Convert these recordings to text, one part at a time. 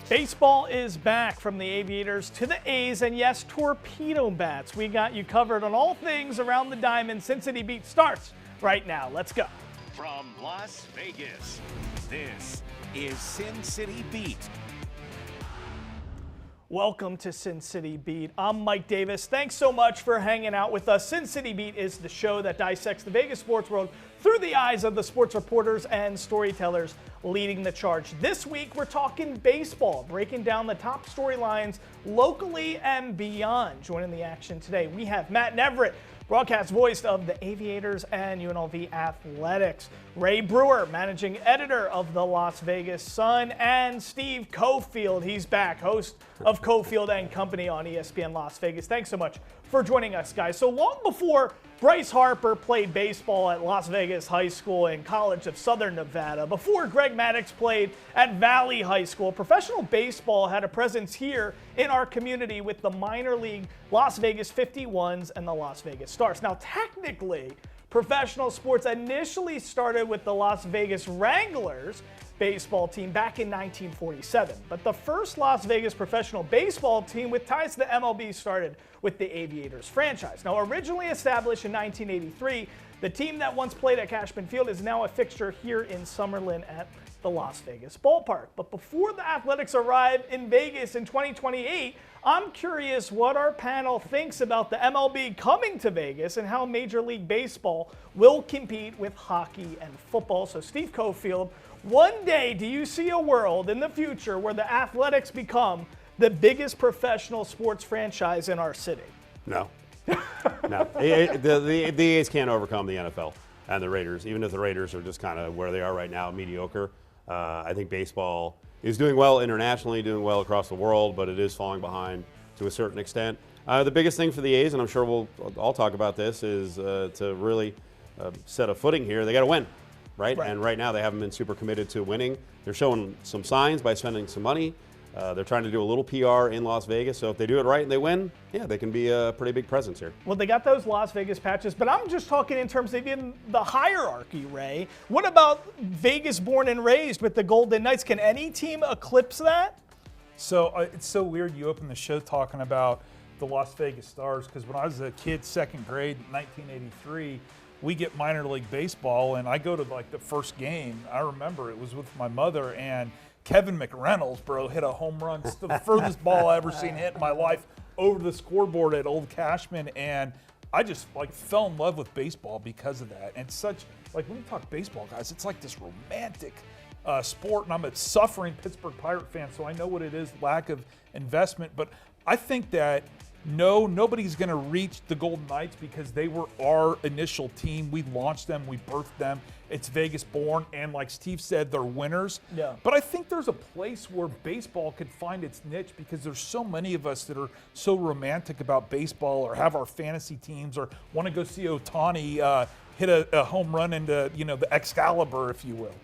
Baseball is back, from the Aviators to the A's, and yes, Torpedo bats. We got you covered on all things around the diamond. Sin City Beat starts right now. Let's go. From Las Vegas, this is Sin City Beat. Welcome to Sin City Beat. I'm Mike Davis. Thanks so much for hanging out with us. Sin City Beat is the show that dissects the Vegas sports world through the eyes of the sports reporters and storytellers leading the charge. This week, we're talking baseball, breaking down the top storylines locally and beyond. Joining the action today, we have Matt Neverett, broadcast voice of the Aviators and UNLV Athletics. Ray Brewer, managing editor of the Las Vegas Sun, and Steve Cofield. He's back, host of Cofield and Company on ESPN Las Vegas. Thanks so much for joining us, guys. So long before Bryce Harper played baseball at Las Vegas High School and College of Southern Nevada, before Greg Maddux played at Valley High School, professional baseball had a presence here in our community with the minor league Las Vegas 51s and the Las Vegas Stars. Now, technically, professional sports initially started with the Las Vegas Wranglers baseball team back in 1947. But the first Las Vegas professional baseball team with ties to the MLB started with the Aviators franchise. Now, originally established in 1983, the team that once played at Cashman Field is now a fixture here in Summerlin at the Las Vegas ballpark. But before the Athletics arrive in Vegas in 2028, I'm curious what our panel thinks about the MLB coming to Vegas and how Major League Baseball will compete with hockey and football. So Steve Cofield, one day do you see a world in the future where the Athletics become the biggest professional sports franchise in our city? No. No. The A's can't overcome the NFL and the Raiders, even if the Raiders are just kind of where they are right now, mediocre. I think baseball is doing well internationally, doing well across the world, but it is falling behind to a certain extent. The biggest thing for the A's, and I'm sure we'll all talk about this, is to really set a footing here. They got to win, right? And right now they haven't been super committed to winning. They're showing some signs by spending some money. They're trying to do a little PR in Las Vegas, so if they do it right and they win, yeah, they can be a pretty big presence here. Well, they got those Las Vegas patches, but I'm just talking in terms of even the hierarchy, Ray. What about Vegas born and raised with the Golden Knights? Can any team eclipse that? So it's so weird you open the show talking about the Las Vegas Stars, because when I was a kid, second grade, 1983, we get minor league baseball, and I go to like the first game. I remember it was with my mother, and Kevin McReynolds, bro, hit a home run. It's the furthest ball I ever seen hit in my life over the scoreboard at Old Cashman. And I just like fell in love with baseball because of that. And such, like when we talk baseball, guys, it's like this romantic sport. And I'm a suffering Pittsburgh Pirate fan, so I know what it is, lack of investment. But I think that nobody's going to reach the Golden Knights because they were our initial team. We launched them, we birthed them. It's Vegas born, and like Steve said, they're winners. Yeah. But I think there's a place where baseball could find its niche because there's so many of us that are so romantic about baseball or have our fantasy teams or want to go see Ohtani hit a home run into the Excalibur, if you will.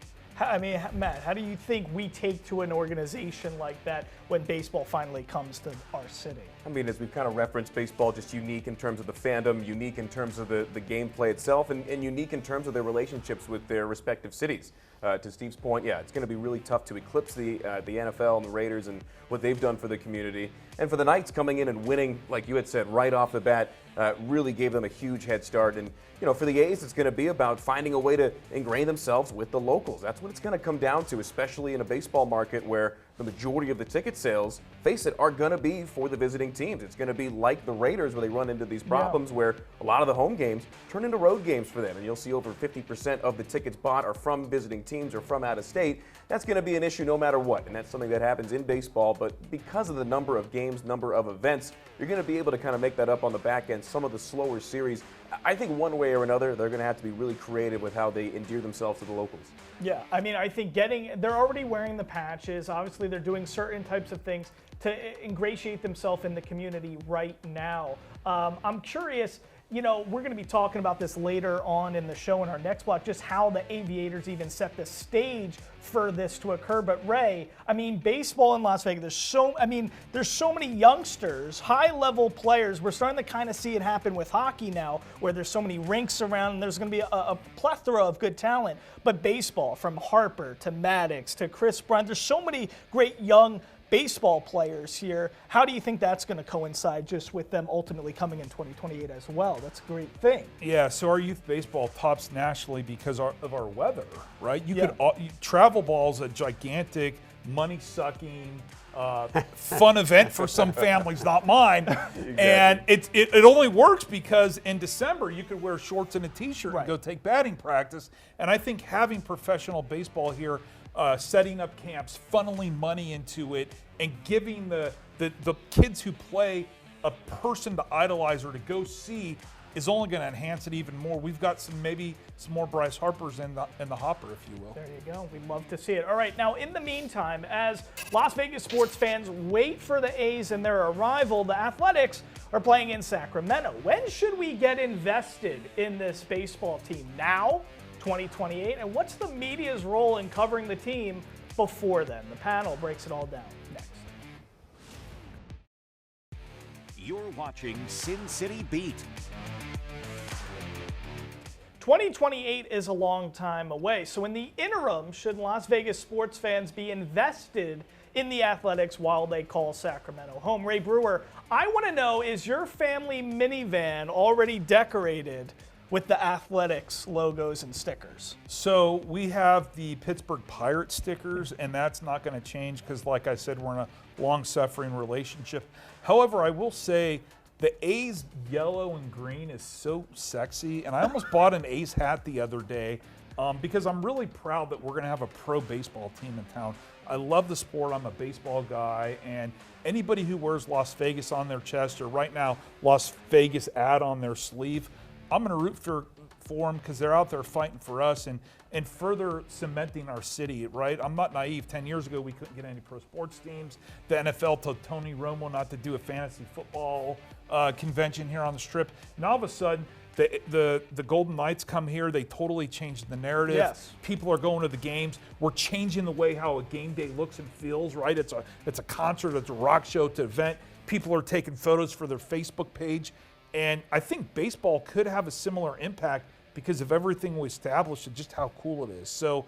I mean, Matt, how do you think we take to an organization like that when baseball finally comes to our city? I mean, as we've kind of referenced, baseball just unique in terms of the fandom, unique in terms of the gameplay itself, and unique in terms of their relationships with their respective cities. To Steve's point, yeah, it's going to be really tough to eclipse the NFL and the Raiders and what they've done for the community. And for the Knights coming in and winning, like you had said, right off the bat, really gave them a huge head start. And, for the A's, it's going to be about finding a way to ingrain themselves with the locals. That's what it's going to come down to, especially in a baseball market where the majority of the ticket sales, face it, are going to be for the visiting teams. It's going to be like the Raiders where they run into these problems where a lot of the home games turn into road games for them. And you'll see over 50% of the tickets bought are from visiting teams or from out of state. That's going to be an issue no matter what. And that's something that happens in baseball. But because of the number of games, number of events, you're going to be able to kind of make that up on the back end. Some of the slower series, I think one way or another, they're going to have to be really creative with how they endear themselves to the locals. Yeah, I mean, I think they're already wearing the patches. Obviously, they're doing certain types of things to ingratiate themselves in the community right now. I'm curious, we're going to be talking about this later on in the show in our next block, just how the Aviators even set the stage for this to occur. But Ray, I mean, baseball in Las Vegas, there's so many youngsters, high-level players. We're starting to kind of see it happen with hockey now, where there's so many rinks around, and there's going to be a plethora of good talent. But baseball, from Harper to Maddux to Chris Bryant, there's so many great young baseball players here. How do you think that's going to coincide just with them ultimately coming in 2028 as well? That's a great thing. Yeah, so our youth baseball tops nationally because of our weather, right? Travel ball's a gigantic, money-sucking, fun event for some families, not mine. Exactly. And it only works because in December you could wear shorts and a T-shirt and go take batting practice. And I think having professional baseball here, setting up camps, funneling money into it, and giving the kids who play a person to idolize or to go see is only going to enhance it even more. We've got maybe some more Bryce Harpers in the hopper, if you will. There you go. We'd love to see it. All right, now in the meantime, as Las Vegas sports fans wait for the A's and their arrival, the Athletics are playing in Sacramento. When should we get invested in this baseball team? Now, 2028? And what's the media's role in covering the team before then? The panel breaks it all down next. You're watching Sin City Beat. 2028 is a long time away, so in the interim, should Las Vegas sports fans be invested in the Athletics while they call Sacramento home? Ray Brewer, I want to know, is your family minivan already decorated with the Athletics logos and stickers? So we have the Pittsburgh Pirates stickers, and that's not going to change because, like I said, we're in a long-suffering relationship. However, I will say the A's yellow and green is so sexy, and I almost bought an A's hat the other day because I'm really proud that we're going to have a pro baseball team in town. I love the sport. I'm a baseball guy, and anybody who wears Las Vegas on their chest, or right now Las Vegas ad on their sleeve, I'm going to root for them because they're out there fighting for us and further cementing our city, right? I'm not naive. 10 years ago, we couldn't get any pro sports teams. The NFL told Tony Romo not to do a fantasy football convention here on the Strip. And all of a sudden, the Golden Knights come here. They totally changed the narrative. Yes. People are going to the games. We're changing the way how a game day looks and feels, right? It's a concert, it's a rock show, it's an event. People are taking photos for their Facebook page. And I think baseball could have a similar impact because of everything we established and just how cool it is. So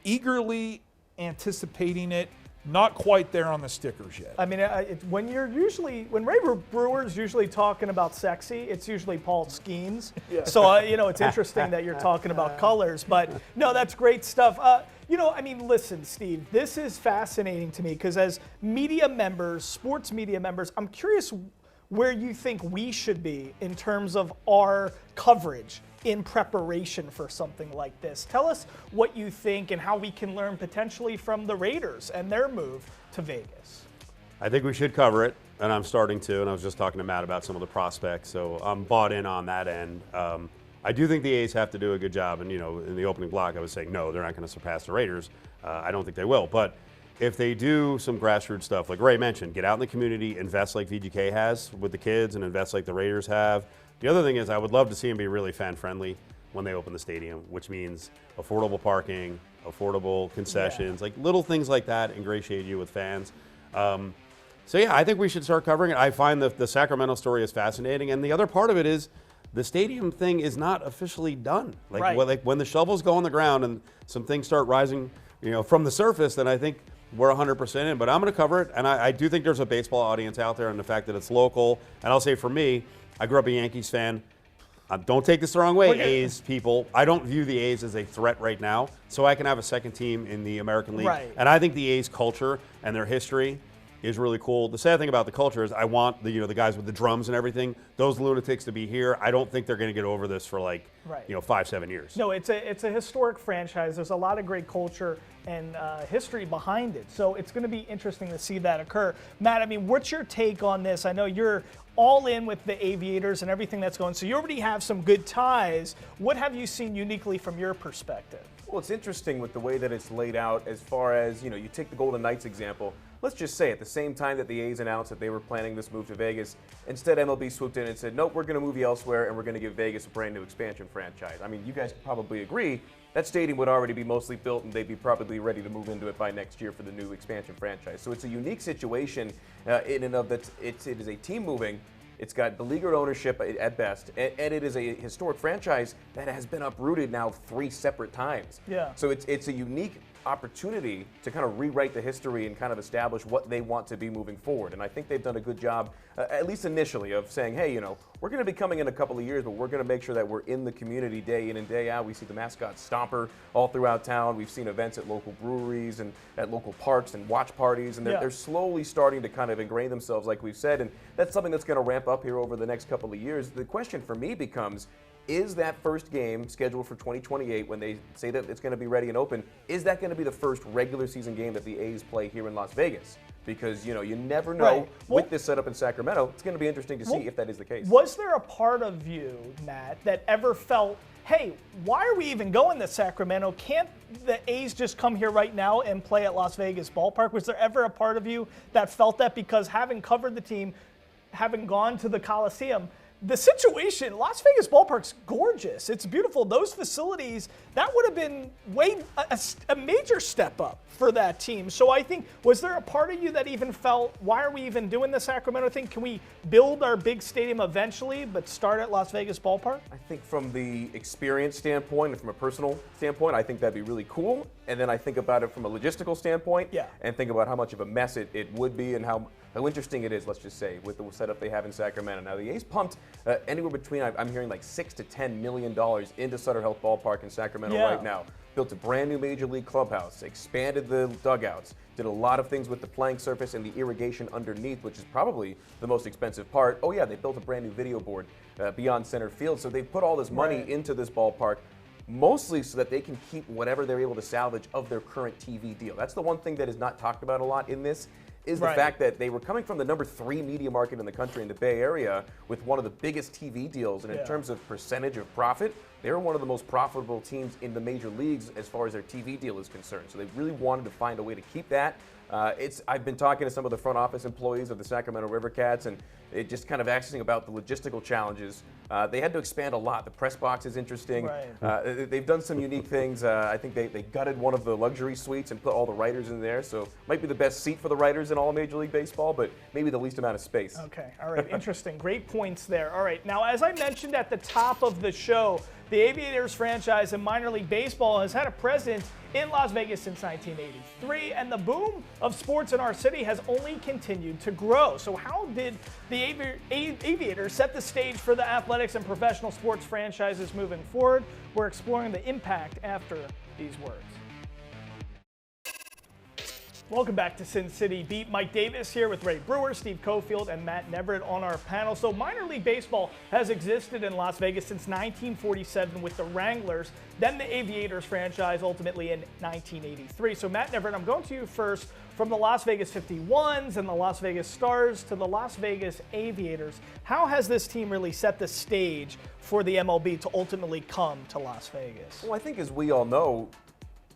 eagerly anticipating it, not quite there on the stickers yet. I mean, when Ray Brewer's usually talking about sexy, it's usually Paul Skeens. Yeah. So, it's interesting that you're talking about colors, but no, that's great stuff. Listen, Steve, this is fascinating to me because as media members, sports media members, I'm curious where you think we should be in terms of our coverage in preparation for something like this. Tell us what you think and how we can learn potentially from the Raiders and their move to Vegas. I think we should cover it, and I'm starting to, and I was just talking to Matt about some of the prospects, so I'm bought in on that end. I do think the A's have to do a good job, and in the opening block I was saying, no, they're not going to surpass the Raiders. I don't think they will, but if they do some grassroots stuff, like Ray mentioned, get out in the community, invest like VGK has with the kids, and invest like the Raiders have. The other thing is I would love to see them be really fan-friendly when they open the stadium, which means affordable parking, affordable concessions, like little things like that ingratiate you with fans. I think we should start covering it. I find the Sacramento story is fascinating, and the other part of it is the stadium thing is not officially done. When the shovels go on the ground and some things start rising, from the surface, then I think we're 100% in, but I'm going to cover it, and I do think there's a baseball audience out there, and the fact that it's local, and I'll say for me, I grew up a Yankees fan. Don't take this the wrong way, A's people. I don't view the A's as a threat right now, so I can have a second team in the American League. Right. And I think the A's culture and their history is really cool. The sad thing about the culture is I want the guys with the drums and everything, those lunatics to be here. I don't think they're going to get over this for 5-7 years. No, it's a historic franchise. There's a lot of great culture and history behind it. So it's going to be interesting to see that occur. Matt, what's your take on this? I know you're all in with the Aviators and everything that's going. So you already have some good ties. What have you seen uniquely from your perspective? Well, it's interesting with the way that it's laid out as far as, you take the Golden Knights example. Let's just say at the same time that the A's announced that they were planning this move to Vegas, instead MLB swooped in and said, nope, we're going to move you elsewhere and we're going to give Vegas a brand new expansion franchise. You guys could probably agree that stadium would already be mostly built and they'd be probably ready to move into it by next year for the new expansion franchise. So it's a unique situation in and of that it is a team moving. It's got beleaguered ownership at best, and it is a historic franchise that has been uprooted now 3 separate times. Yeah. So it's a unique opportunity to kind of rewrite the history and kind of establish what they want to be moving forward. And I think they've done a good job, at least initially, of saying, hey, you know, we're going to be coming in a couple of years, but we're going to make sure that we're in the community day in and day out. We see the mascot Stomper all throughout town. We've seen events at local breweries and at local parks and watch parties, and they're slowly starting to kind of ingrain themselves, like we've said, and that's something that's going to ramp up here over the next couple of years. The question for me becomes, is that first game scheduled for 2028 when they say that it's going to be ready and open, is that going to be the first regular season game that the A's play here in Las Vegas? Because, you know, you never know with this setup in Sacramento. It's going to be interesting to see if that is the case. Was there a part of you, Matt, that ever felt, hey, why are we even going to Sacramento? Can't the A's just come here right now and play at Las Vegas Ballpark? Was there ever a part of you that felt that? Because having covered the team, having gone to the Coliseum, the situation, Las Vegas Ballpark's gorgeous. It's beautiful. Those facilities, that would have been a major step up for that team. So I think, was there a part of you that even felt, why are we even doing the Sacramento thing? Can we build our big stadium eventually, but start at Las Vegas Ballpark? I think from the experience standpoint and from a personal standpoint, I think that'd be really cool. And then I think about it from a logistical standpoint and think about how much of a mess it would be and how interesting it is, let's just say, with the setup they have in Sacramento. Now, the A's pumped anywhere between, I'm hearing like $6 to $10 million into Sutter Health Ballpark in Sacramento right now. Built a brand new Major League clubhouse, expanded the dugouts, did a lot of things with the playing surface and the irrigation underneath, which is probably the most expensive part. Oh yeah, they built a brand new video board beyond center field. So they've put all this money into this ballpark, mostly so that they can keep whatever they're able to salvage of their current TV deal. That's the one thing that is not talked about a lot in this, is the fact that they were coming from the #3 media market in the country in the Bay Area with one of the biggest TV deals, and in terms of percentage of profit, they were one of the most profitable teams in the major leagues as far as their TV deal is concerned. So they really wanted to find a way to keep that. I've been talking to some of the front office employees of the Sacramento River Cats, and it just kind of asking about the logistical challenges. They had to expand a lot. The press box is interesting. They've done some unique things. I think they gutted one of the luxury suites and put all the writers in there. So might be the best seat for the writers in all of Major League Baseball, but maybe the least amount of space. Okay, all right, interesting. Great points there. All right, now as I mentioned at the top of the show, the Aviators franchise in minor league baseball has had a presence in Las Vegas since 1983, and the boom of sports in our city has only continued to grow. So how did the Aviators set the stage for the athletics and professional sports franchises moving forward? We're exploring the impact after these words. Welcome back to Sin City Beat. Mike Davis here with Ray Brewer, Steve Cofield, and Matt Neverett on our panel. So minor league baseball has existed in Las Vegas since 1947 with the Wranglers, then the Aviators franchise ultimately in 1983. So Matt Neverett, I'm going to you first. From the Las Vegas 51s and the Las Vegas Stars to the Las Vegas Aviators, how has this team really set the stage for the MLB to ultimately come to Las Vegas? Well, I think as we all know,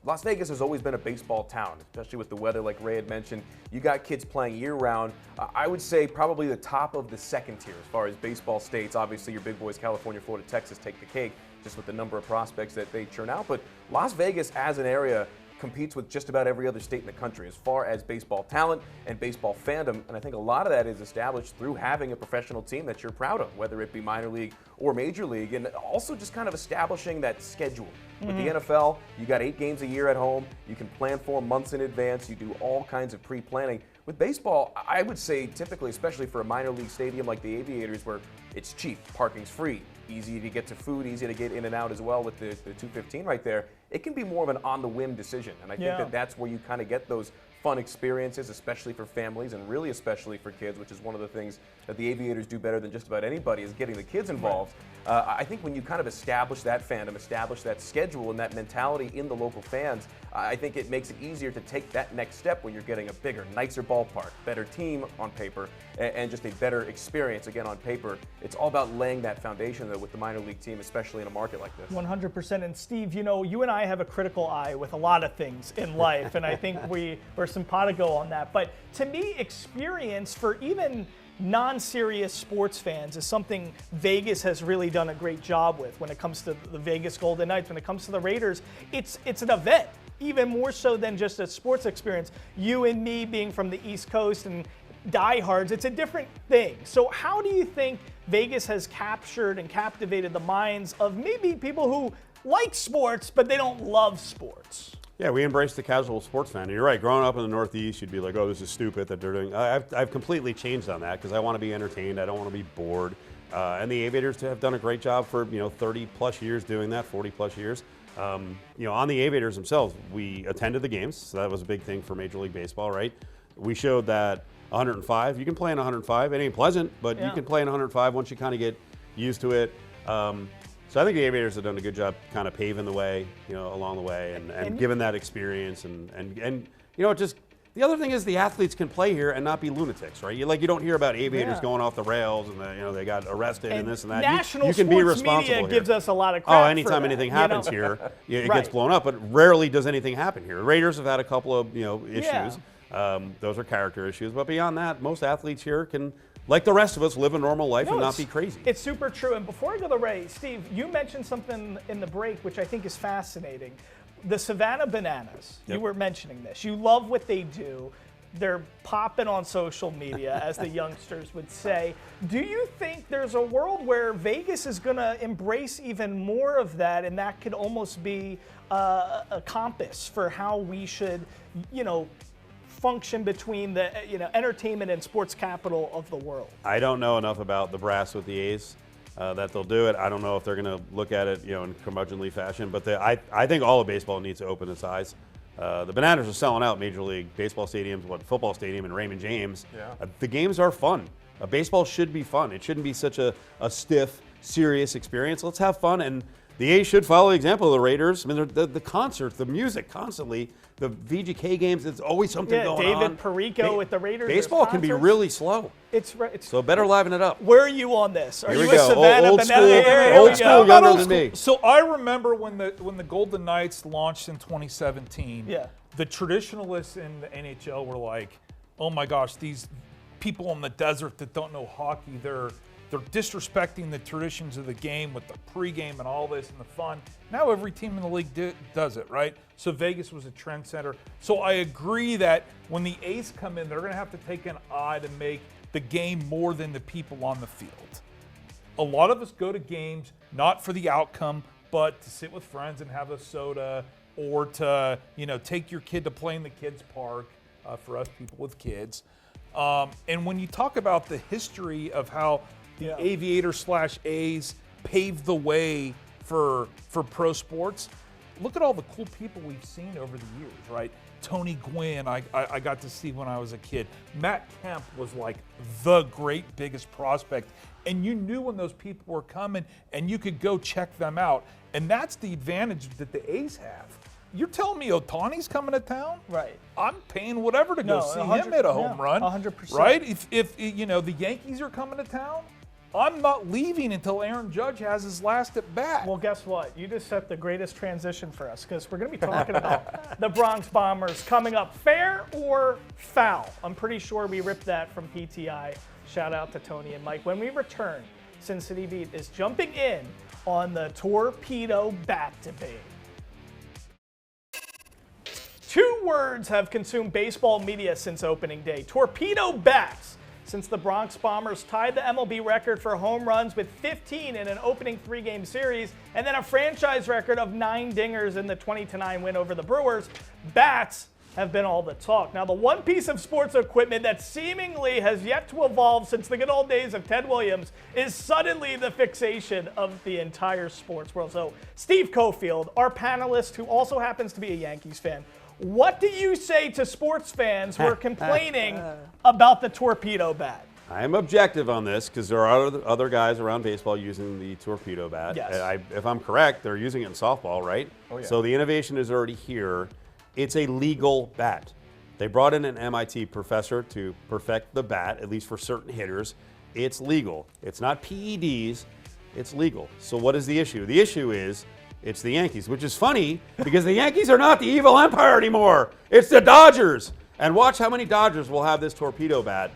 Las Vegas has always been a baseball town, especially with the weather like Ray had mentioned. You got kids playing year-round. I would say probably the top of the second tier as far as baseball states. Obviously, your big boys, California, Florida, Texas, take the cake just with the number of prospects that they churn out. But Las Vegas as an area competes with just about every other state in the country as far as baseball talent and baseball fandom, and I think a lot of that is established through having a professional team that you're proud of, whether it be minor league or major league, and also just kind of establishing that schedule. With the NFL, you got 8 games a year at home, you can plan for months in advance, you do all kinds of pre-planning. With baseball, I would say typically, especially for a minor league stadium like the Aviators, where it's cheap, parking's free, easy to get to food, easy to get in and out as well with the 215 right there, it can be more of an on-the-whim decision. And I think that that's where you kind of get those fun experiences, especially for families and really especially for kids, which is one of the things that the Aviators do better than just about anybody, is getting the kids involved. I think when you kind of establish that fandom, establish that schedule and that mentality in the local fans, I think it makes it easier to take that next step when you're getting a bigger, nicer ballpark, better team on paper, and just a better experience, again, on paper. It's all about laying that foundation, though, with the minor league team, especially in a market like this. 100%. And Steve, you know, you and I have a critical eye with a lot of things in life, and I think we're simpatico on that. But to me, experience for even non-serious sports fans is something Vegas has really done a great job with. When it comes to the Vegas Golden Knights, when it comes to the Raiders, it's an event, even more so than just a sports experience. You and me being from the East Coast and diehards, it's a different thing. So how do you think Vegas has captured and captivated the minds of maybe people who like sports, but they don't love sports? Yeah, we embrace the casual sports fan. And you're right. Growing up in the Northeast, you'd be like, "Oh, this is stupid that they're doing." I've completely changed on that because I want to be entertained. I don't want to be bored. And the Aviators have done a great job for 30 plus years doing that, 40 plus years. On the Aviators themselves, we attended the games, so that was a big thing for Major League Baseball, right? We showed that 105, you can play in 105. It ain't pleasant, but you can play in 105 once you kind of get used to it. So I think the Aviators have done a good job kind of paving the way, along the way and giving that experience. And just the other thing is the athletes can play here and not be lunatics, right? You don't hear about Aviators going off the rails and they got arrested and this and that. National you can be sports responsible media here. gives us a lot of crap. Oh, anytime anything happens here, it gets blown up, but rarely does anything happen here. The Raiders have had a couple of issues. Those are character issues, but beyond that, most athletes here can, like the rest of us, live a normal life and not be crazy. It's super true. And before I go to Ray, Steve, you mentioned something in the break which I think is fascinating. The Savannah Bananas, you were mentioning this. You love what they do. They're popping on social media, as the youngsters would say. Do you think there's a world where Vegas is going to embrace even more of that, and that could almost be a compass for how we should, function between the entertainment and sports capital of the world? I don't know enough about the brass with the A's that they'll do it. I don't know if they're going to look at it in curmudgeonly fashion, but I think all of baseball needs to open its eyes. The Bananas are selling out Major League Baseball stadiums, football stadium and Raymond James. The games are fun. Baseball should be fun. It shouldn't be such a stiff, serious experience. Let's have fun, and the A's should follow the example of the Raiders. I mean, the concerts, the music constantly, the VGK games, it's always something going on. David Perico with the Raiders. Baseball can be really slow. It's so better liven it up. Where are you on this? Are Here you we a go. Savannah old Banana? Old school, younger than me. So I remember when the Golden Knights launched in 2017. Yeah. The traditionalists in the NHL were like, "Oh my gosh, these people in the desert that don't know hockey, they're disrespecting the traditions of the game with the pregame and all this and the fun." Now every team in the league does it, right? So Vegas was a trendsetter. So I agree that when the A's come in, they're going to have to take an eye to make the game more than the people on the field. A lot of us go to games not for the outcome, but to sit with friends and have a soda, or to take your kid to play in the kids' park, for us people with kids. And when you talk about the history of how the Aviators / A's paved the way for pro sports, look at all the cool people we've seen over the years, right? Tony Gwynn, I got to see when I was a kid. Matt Kemp was like the great biggest prospect. And you knew when those people were coming and you could go check them out. And that's the advantage that the A's have. You're telling me Ohtani's coming to town? Right. I'm paying whatever to go see him hit a home run. 100%. Right? If the Yankees are coming to town, I'm not leaving until Aaron Judge has his last at bat. Well, guess what? You just set the greatest transition for us, because we're going to be talking about the Bronx Bombers coming up. Fair or foul? I'm pretty sure we ripped that from PTI. Shout out to Tony and Mike. When we return, Sin City Beat is jumping in on the Torpedo bat debate. Two words have consumed baseball media since opening day: torpedo bats. Since the Bronx Bombers tied the MLB record for home runs with 15 in an opening 3-game series, and then a franchise record of 9 dingers in the 20-9 win over the Brewers, bats have been all the talk. Now, the one piece of sports equipment that seemingly has yet to evolve since the good old days of Ted Williams is suddenly the fixation of the entire sports world. So, Steve Cofield, our panelist, who also happens to be a Yankees fan, what do you say to sports fans who are complaining about the torpedo bat? I am objective on this because there are other guys around baseball using the torpedo bat. Yes. If I'm correct, they're using it in softball, right? Oh, yeah. So the innovation is already here. It's a legal bat. They brought in an MIT professor to perfect the bat, at least for certain hitters. It's legal. It's not PEDs. It's legal. So what is the issue? The issue is it's the Yankees, which is funny because the Yankees are not the evil empire anymore. It's the Dodgers. And watch how many Dodgers will have this torpedo bat.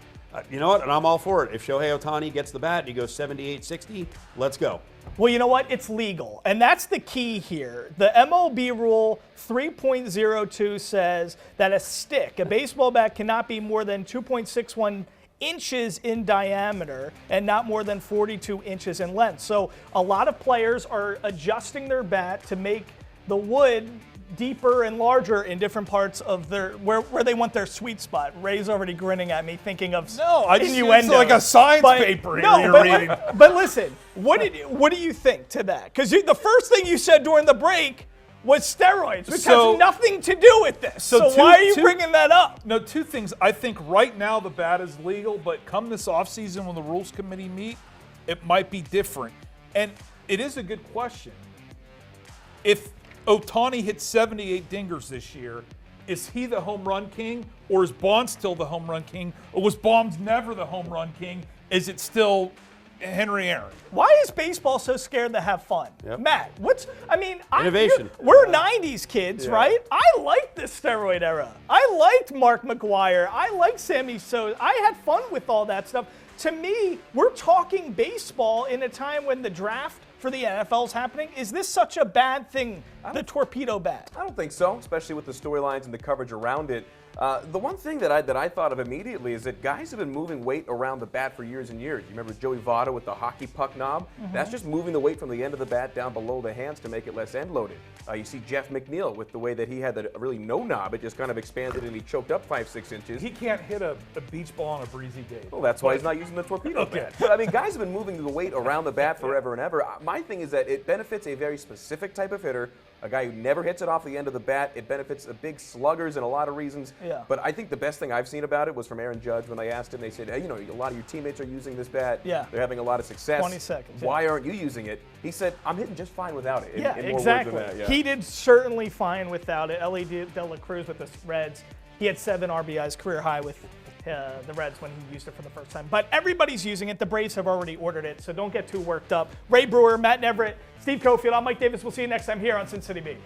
You know what? And I'm all for it. If Shohei Ohtani gets the bat and he goes 78-60, let's go. Well, you know what? It's legal. And that's the key here. The MLB rule 3.02 says that a stick, a baseball bat, cannot be more than 2.61 inches in diameter and not more than 42 inches in length. So a lot of players are adjusting their bat to make the wood deeper and larger in different parts of their where they want their sweet spot. Ray's already grinning at me, thinking of It's like a science paper here you're reading. But listen, what do you think to that? Because the first thing you said during the break was steroids, which has nothing to do with this. So why are you bringing that up? No, two things. I think right now the bat is legal, but come this offseason when the rules committee meet, it might be different. And it is a good question. If Ohtani hit 78 dingers this year, is he the home run king, or is Bond still the home run king, or was Bond never the home run king? Is it still Henry Aaron? Why is baseball so scared to have fun? Yep. Matt, innovation. We're 90s kids, right? I liked the steroid era. I liked Mark McGwire. I liked Sammy Sosa. I had fun with all that stuff. To me, we're talking baseball in a time when the draft for the NFL is happening. Is this such a bad thing, the torpedo bat? I don't think so, especially with the storylines and the coverage around it. The one thing that I thought of immediately is that guys have been moving weight around the bat for years and years. You remember Joey Votto with the hockey puck knob? That's just moving the weight from the end of the bat down below the hands to make it less end loaded. You see Jeff McNeil with the way that he had the really no knob. It just kind of expanded and he choked up 5-6 inches. He can't hit a beach ball on a breezy day. Well, that's why he's not using the torpedo bat. But I mean, guys have been moving the weight around the bat forever and ever. My thing is that it benefits a very specific type of hitter, a guy who never hits it off the end of the bat. It benefits the big sluggers and a lot of reasons. Yeah. But I think the best thing I've seen about it was from Aaron Judge when they asked him. They said, hey, a lot of your teammates are using this bat. Yeah. They're having a lot of success. 20 seconds. Why aren't you using it? He said, I'm hitting just fine without it. Yeah, in more exactly. words than that, He did certainly fine without it. Ellie De La Cruz with the Reds. He had 7 RBIs, career high with the Reds when he used it for the first time. But everybody's using it. The Braves have already ordered it, so don't get too worked up. Ray Brewer, Matt Neverett, Steve Cofield, I'm Mike Davis. We'll see you next time here on Sin City Beat.